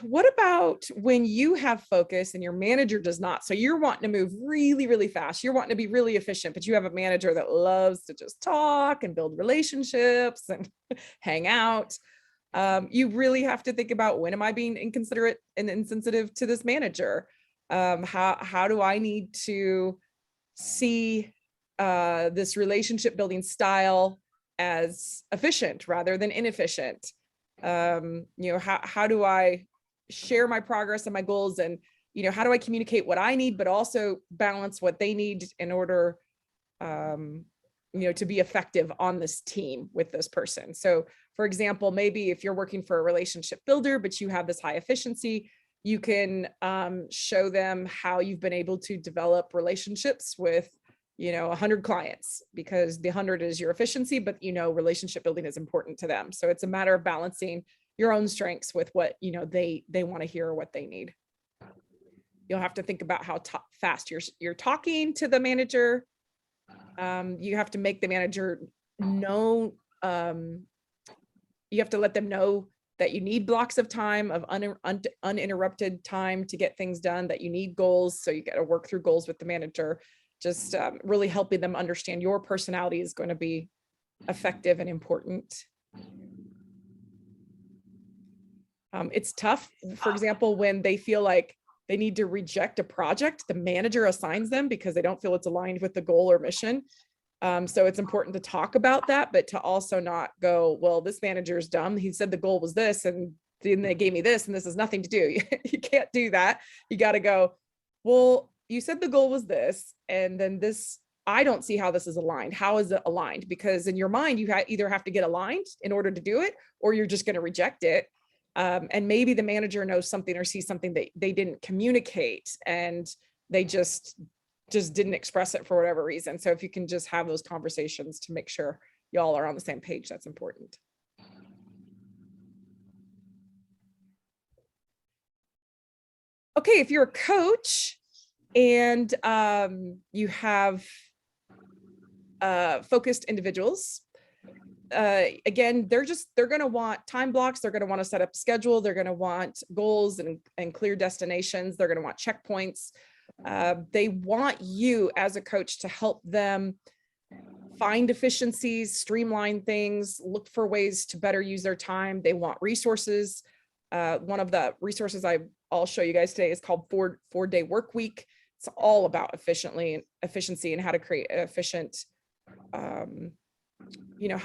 What about when you have focus and your manager does not? So you're wanting to move really, really fast. You're wanting to be really efficient, but you have a manager that loves to just talk and build relationships and hang out. You really have to think about, when am I being inconsiderate and insensitive to this manager? How do I need to see this relationship building style as efficient rather than inefficient? You know, how do I share my progress and my goals, and, you know, how do I communicate what I need, but also balance what they need in order, you know, to be effective on this team with this person. So for example, maybe if you're working for a relationship builder, but you have this high efficiency, you can show them how you've been able to develop relationships with 100 clients, because the 100 is your efficiency, but relationship building is important to them. So it's a matter of balancing your own strengths with what they want to hear or what they need. You'll have to think about how fast you're talking to the manager. You have to make the manager know. You have to let them know that you need blocks of time, of uninterrupted time to get things done, that you need goals. So you got to work through goals with the manager. Just really helping them understand your personality is going to be effective and important. It's tough, for example, when they feel like they need to reject a project the manager assigns them because they don't feel it's aligned with the goal or mission. So it's important to talk about that, but to also not go, well, this manager's dumb. He said the goal was this, and then they gave me this, and this has nothing to do. You can't do that. You got to go, well, you said the goal was this, and then this, I don't see how this is aligned. How is it aligned? Because in your mind, you either have to get aligned in order to do it, or you're just going to reject it. And maybe the manager knows something or sees something that they didn't communicate, and they just didn't express it for whatever reason. So if you can just have those conversations to make sure y'all are on the same page, that's important. Okay, if you're a coach and you have focused individuals, again, they're going to want time blocks. They're going to want to set up a schedule. They're going to want goals and clear destinations. They're going to want checkpoints. They want you as a coach to help them find efficiencies, streamline things, look for ways to better use their time. They want resources. One of the resources I'll show you guys today is called 4-Day Work Week. It's all about efficiency and how to create efficient, how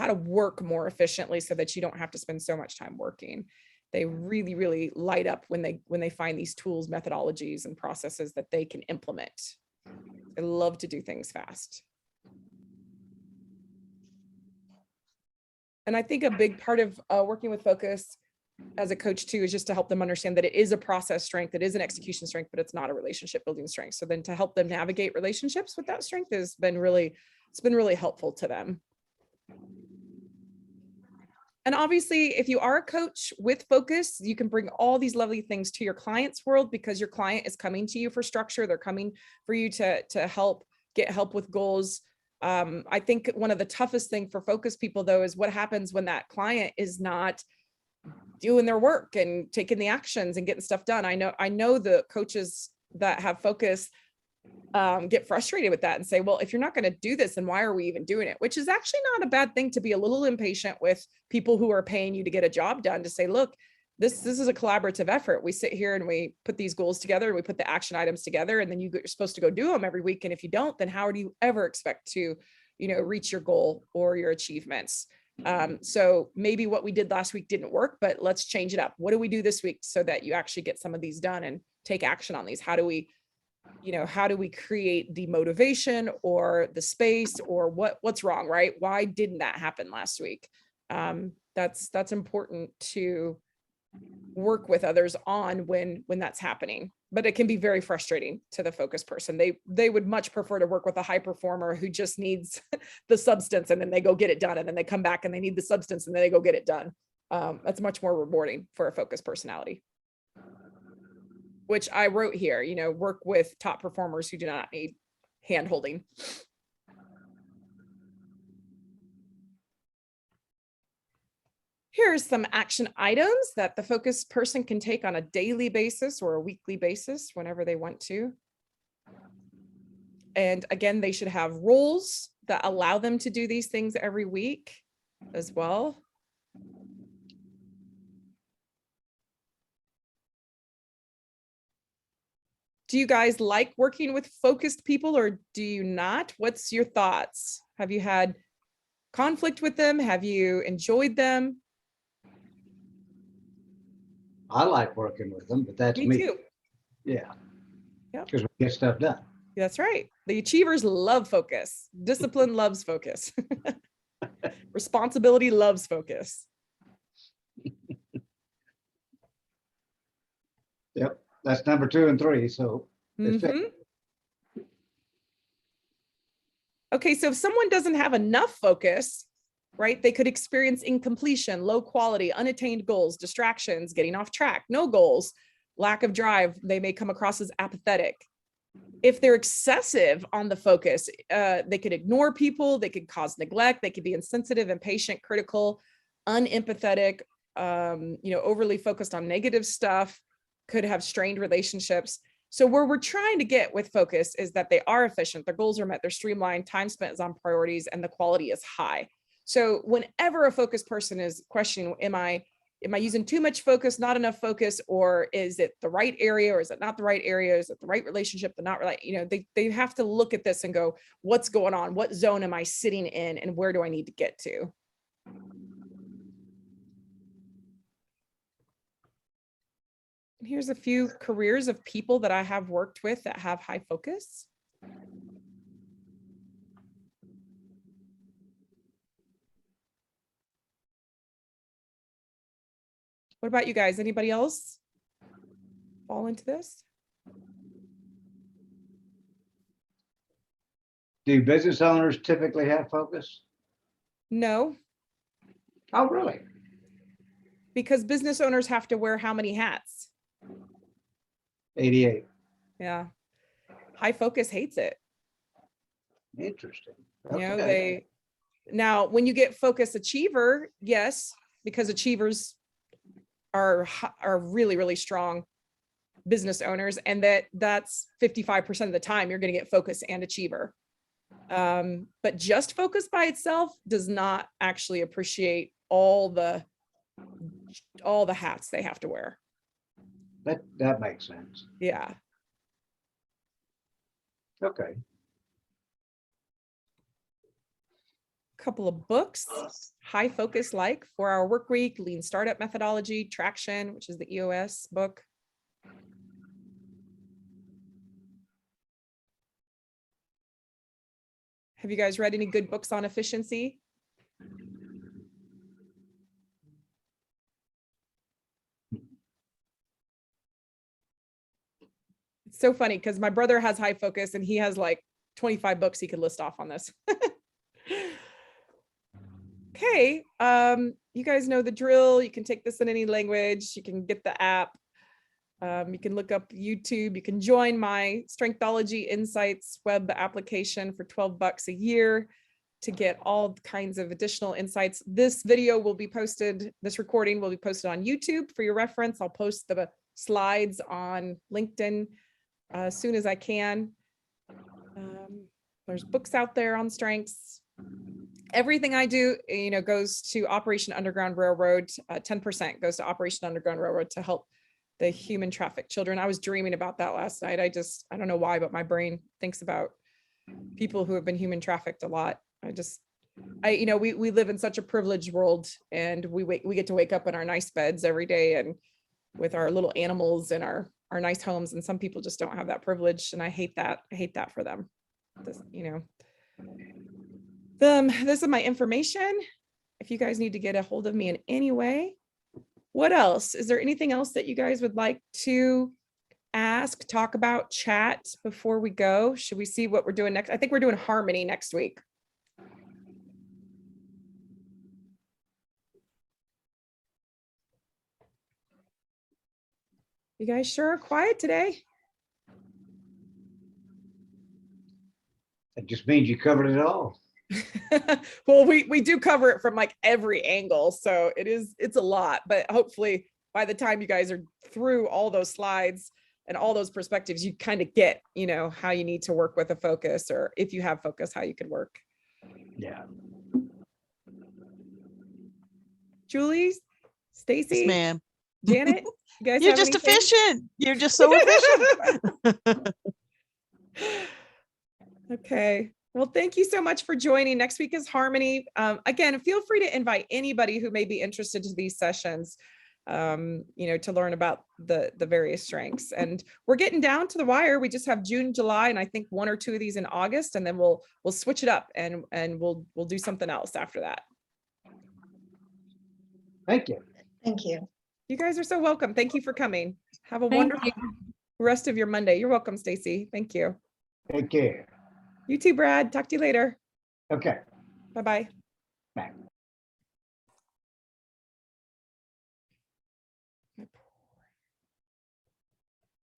to work more efficiently so that you don't have to spend so much time working. They really, really light up when they find these tools, methodologies, and processes that they can implement. They love to do things fast. And I think a big part of working with Focus as a coach too is just to help them understand that it is a process strength, it is an execution strength, but it's not a relationship building strength. So then to help them navigate relationships with that strength it's been really helpful to them. And obviously, if you are a coach with Focus, you can bring all these lovely things to your client's world, because your client is coming to you for structure. They're coming for you to get help with goals. I think one of the toughest thing for Focus people, though, is what happens when that client is not doing their work and taking the actions and getting stuff done. I know the coaches that have Focus get frustrated with that and say, well, if you're not going to do this, then why are we even doing it? Which is actually not a bad thing, to be a little impatient with people who are paying you to get a job done, to say, look, this is a collaborative effort. We sit here and we put these goals together and we put the action items together, and then you're supposed to go do them every week. And if you don't, then how do you ever expect to, reach your goal or your achievements? So maybe what we did last week didn't work, but let's change it up. What do we do this week so that you actually get some of these done and take action on these? How do we create the motivation or the space, or what's wrong, right? Why didn't that happen last week? That's important to work with others on when that's happening. But it can be very frustrating to the Focus person. They would much prefer to work with a high performer who just needs the substance, and then they go get it done, and then they come back and they need the substance, and then they go get it done. That's much more rewarding for a Focus personality, which I wrote here, work with top performers who do not need hand-holding. Here's some action items that the Focus person can take on a daily basis or a weekly basis, whenever they want to. And again, they should have roles that allow them to do these things every week as well. Do you guys like working with focused people, or do you not? What's your thoughts? Have you had conflict with them? Have you enjoyed them? I like working with them, but that's me. Too. Yeah. Yep. Because we get stuff done. That's right. The achievers love Focus. Discipline loves Focus. Responsibility loves Focus. Yep. That's number 2 and 3. So Mm-hmm. Okay, so if someone doesn't have enough focus, right, they could experience incompletion, low quality, unattained goals, distractions, getting off track, no goals, lack of drive. They may come across as apathetic. If they're excessive on the focus, they could ignore people, they could cause neglect, they could be insensitive, impatient, critical, unempathetic, overly focused on negative stuff, could have strained relationships. So where we're trying to get with focus is that they are efficient, their goals are met, they're streamlined, time spent is on priorities, and the quality is high. So whenever a focused person is questioning, am I using too much focus, not enough focus, or is it the right area, or is it not the right area? Is it the right relationship, but not right? They have to look at this and go, what's going on? What zone am I sitting in, and where do I need to get to? Here's a few careers of people that I have worked with that have high focus. What about you guys? Anybody else fall into this? Do business owners typically have focus? No, Oh, really? because business owners have to wear how many hats? 88. Yeah. High focus hates it. Interesting. Now when you get focus achiever, yes, because achievers are really, really strong business owners, and that's 55% of the time you're going to get focus and achiever. But just focus by itself does not actually appreciate all the hats they have to wear. That makes sense. Yeah. Okay. Couple of books, High Focus, like 4-Hour Work Week, Lean Startup Methodology, Traction, which is the EOS book. Have you guys read any good books on efficiency? It's so funny because my brother has high focus and he has like 25 books he could list off on this. Okay, you guys know the drill. You can take this in any language. You can get the app. You can look up YouTube. You can join my Strengthology Insights web application for $12 a year to get all kinds of additional insights. This video will be posted, this recording will be posted on YouTube for your reference. I'll post the slides on LinkedIn as soon as I can. There's books out there on strengths. Everything I do, goes to Operation Underground Railroad. 10% goes to Operation Underground Railroad to help the human trafficked children. I was dreaming about that last night. I don't know why, but my brain thinks about people who have been human trafficked a lot. We live in such a privileged world, and we get to wake up in our nice beds every day and with our little animals and our nice homes. And some people just don't have that privilege. And I hate that. I hate that for them. This is my information. If you guys need to get a hold of me in any way. What else? Is there anything else that you guys would like to ask, talk about, chat before we go? Should we see what we're doing next? I think we're doing harmony next week. You guys sure are quiet today. It just means you covered it all. Well, we do cover it from like every angle, so it's a lot, but hopefully by the time you guys are through all those slides and all those perspectives, you kind of get how you need to work with a focus, or if you have focus, how you could work. Yeah. Julie, Stacy, Yes, ma'am. Janet, you guys You're have just anything? efficient. You're just so efficient. Okay. Well, thank you so much for joining. Next week is Harmony. Again, feel free to invite anybody who may be interested in these sessions, to learn about the various strengths. And we're getting down to the wire. We just have June, July, and I think 1 or 2 of these in August, and then we'll switch it up and we'll do something else after that. Thank you. Thank you. You guys are so welcome. Thank you for coming. Have a wonderful rest of your Monday. You're welcome, Stacy. Thank you. Take care. You too, Brad. Talk to you later. Okay, Bye-bye. back.